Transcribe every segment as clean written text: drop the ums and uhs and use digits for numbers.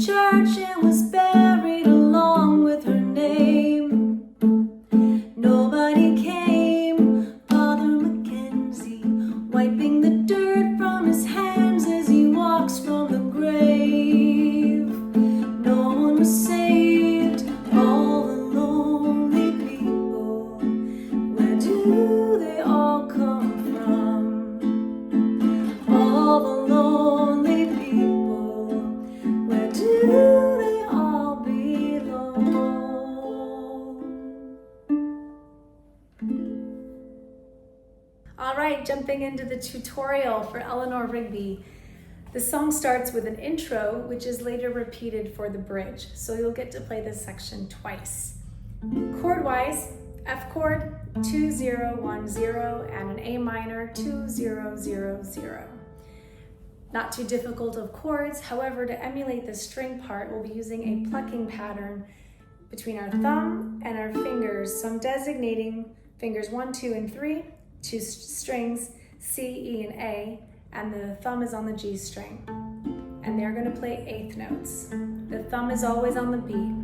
church and was buried along with her name. Nobody came, Father Mackenzie, wiping the dirt from his hands as he walks from the grave. No one was saved, all the lonely people. Where do they all come from? All the lonely people, where do they all belong? All right, jumping into the tutorial for Eleanor Rigby. The song starts with an intro, which is later repeated for the bridge. So you'll get to play this section twice. Chord-wise, F chord, 2-0-1-0, and an A minor, 2-0-0-0. Not too difficult of chords. However, to emulate the string part, we'll be using a plucking pattern between our thumb and our fingers. So I'm designating fingers 1, 2, and 3, two strings, C, E, and A, and the thumb is on the G string. And they're going to play eighth notes. The thumb is always on the beat.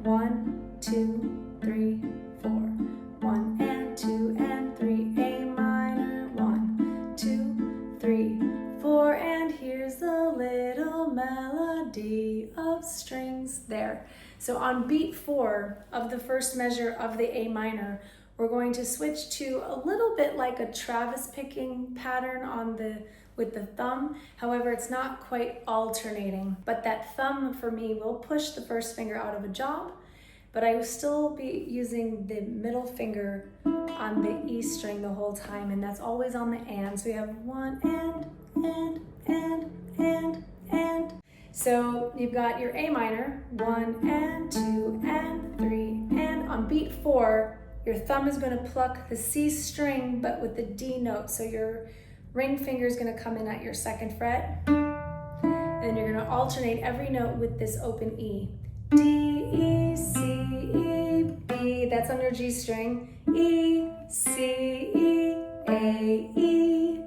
1, 2, 3, 4. 1 and 2 and 3, A minor. 1, 2, 3, 4, and here's the little melody of strings there. So on beat 4 of the first measure of the A minor, we're going to switch to a little bit like a Travis picking pattern with the thumb. However, it's not quite alternating, but that thumb for me will push the first finger out of a job, but I will still be using the middle finger on the E string the whole time, and that's always on the and. So we have 1 and. So you've got your A minor, 1 and 2 and 3, and on beat 4, your thumb is going to pluck the C string, but with the D note. So your ring finger is going to come in at your 2nd fret, and you're going to alternate every note with this open E. D, E, C, E, B, that's on your G string. E, C, E, A, E.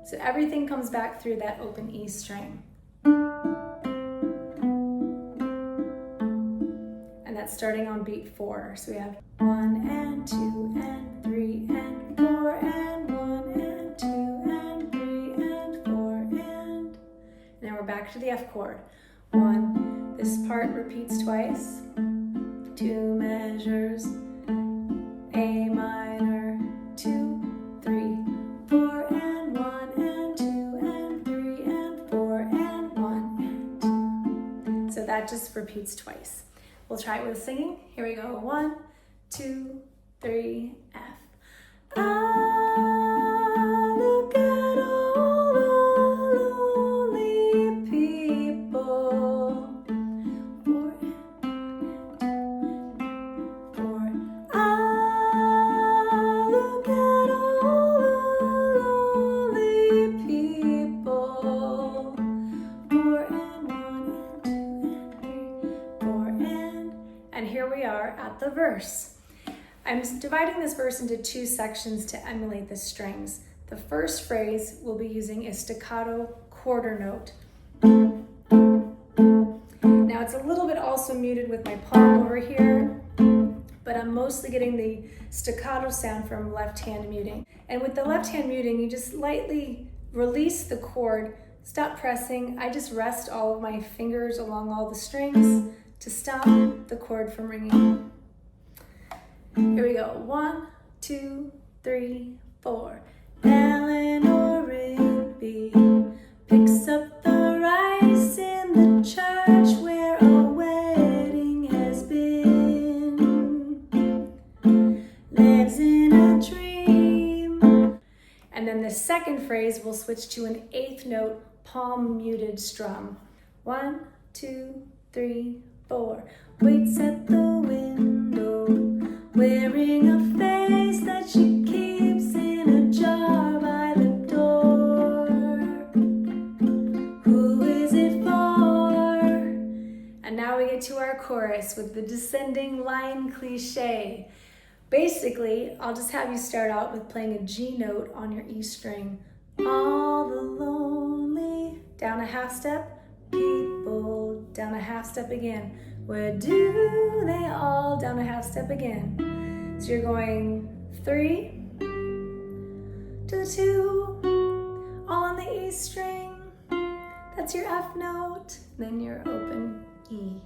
So everything comes back through that open E string. And that's starting on beat 4. So we have 1 and 2 and 3 and 4 and 1 and 2 and 3 and 4 and now we're back to the F chord. 1, this part repeats twice. 2 measures, A minor, 2, 3, 4 and 1 and 2 and 3 and 4 and 1 and 2. So that just repeats twice. We'll try it with singing. Here we go. 1, 2, 3, F. Ah, look at all the lonely people. 4 and 4. Ah, look at all the lonely people. 4 and 1 and 2 and 3, 4 and here we are at the verse. I'm dividing this verse into 2 sections to emulate the strings. The first phrase we'll be using a staccato quarter note. Now it's a little bit also muted with my palm over here, but I'm mostly getting the staccato sound from left hand muting. And with the left hand muting, you just lightly release the chord, stop pressing. I just rest all of my fingers along all the strings to stop the chord from ringing. Here we go. 1, 2, 3, 4. Eleanor Rigby picks up the rice in the church where a wedding has been. Lives in a dream. And then the second phrase, we'll switch to an 8th note palm muted strum. 1, 2, 3, 4. Waits at the window, wearing a face that she keeps in a jar by the door. Who is it for? And now we get to our chorus with the descending line cliche. Basically, I'll just have you start out with playing a G note on your E string. All the lonely, down a half step, P, down a half step again. Where do they all, down a half step again. So you're going 3 to the 2, all on the E string. That's your F note. Then your open E.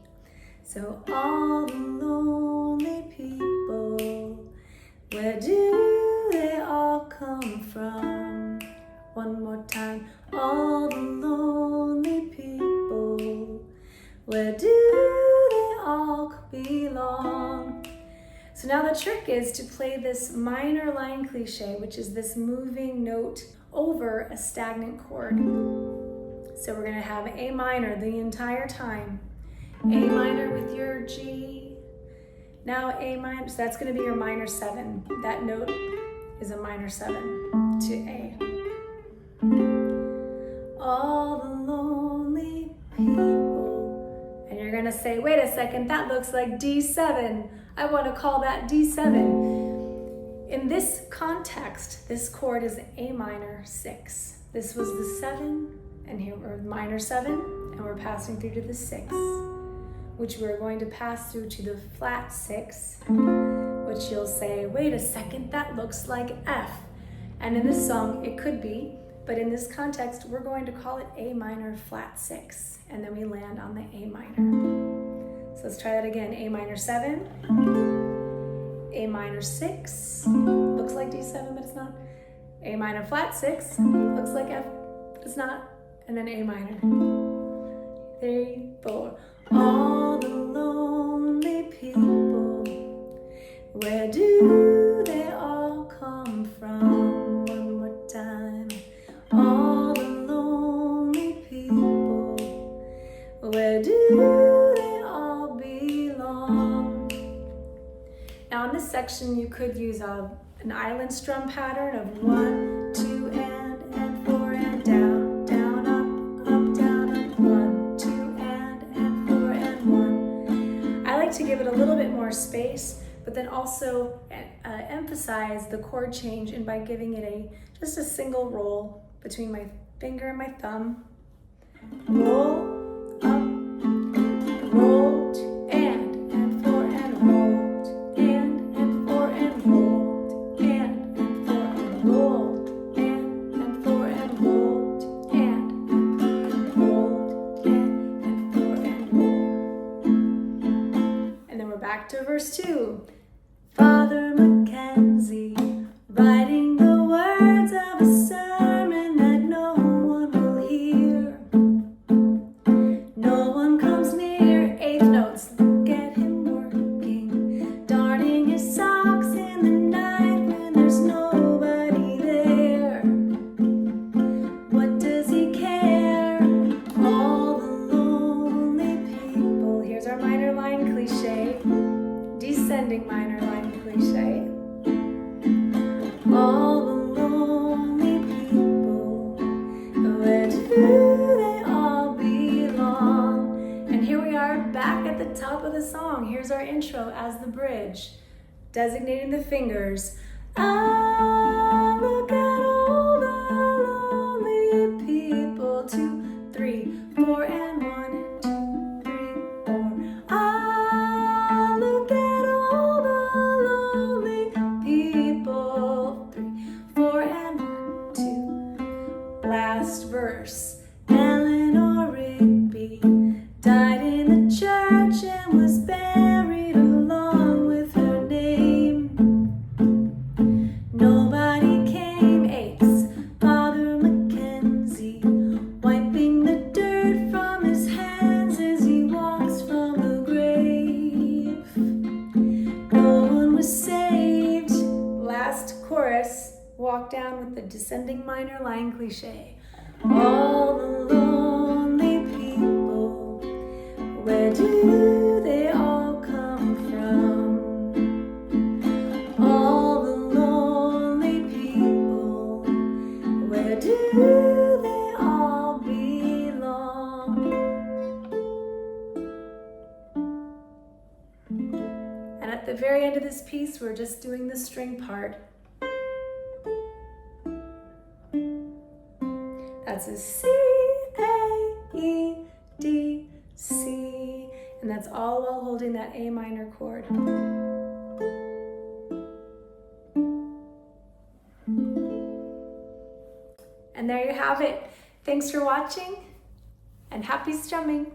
So all the lonely people, where do they all come from? One more time. All the lonely people, where do they all belong? So now the trick is to play this minor line cliche, which is this moving note over a stagnant chord. So we're gonna have A minor the entire time. A minor with your G. Now A minor, so that's gonna be your minor 7. That note is a minor 7 to A. All the lonely people. And you're gonna say, wait a second, that looks like D7. I wanna call that D7. In this context, this chord is A minor 6. This was the 7, and here we're minor 7, and we're passing through to the 6, which we're going to pass through to the flat 6, which you'll say, wait a second, that looks like F. And in this song, it could be, but in this context, we're going to call it A minor flat 6, and then we land on the A minor. So let's try that again. A minor 7, A minor 6, looks like D7, but it's not. A minor flat 6, looks like F, but it's not. And then A minor. 3, 4. All the lonely people, where do they all come from? One more time. All the lonely people, where do they all belong? Now in this section you could use an island strum pattern of 1, 2, and 4, and down, down, up, down, up, 1, 2, and 4, and 1. I like to give it a little bit more space, but then also emphasize the chord change, and by giving it just a single roll between my finger and my thumb. Roll, up, rolled, and 4, and rolled, and 4, and rolled, and 4, and rolled, and 4, and rolled, and 4, and rolled. And then we're back to verse 2. Father Mackenzie, writing the words of a sermon that no one will hear. No one comes near. 8th notes, look at him working, darning his socks in the night when there's nobody there. What does he care? All the lonely people. Here's our minor line cliche, descending minor line cliche. All the lonely people, where do they all belong? And here we are back at the top of the song. Here's our intro as the bridge, designating the fingers. Ah, look at all the lonely people. 2, 3, 4, and 1, 2, 3, 4. Ah, look at all the lonely people. 3, 4, and 1, 2. Last verse. Eleanor Rigby died in the church and was buried along with her name. Nobody came. 8's Father Mackenzie, wiping the dirt from his hands as he walks from the grave. No one was saved. Last chorus, walk down with the descending minor line cliche. All the lonely people, where do they all come from? All the lonely people, where do they all belong? And at the very end of this piece, we're just doing the string part. That's a C, A, E, D, C, and that's all while holding that A minor chord. And there you have it. Thanks for watching, and happy strumming.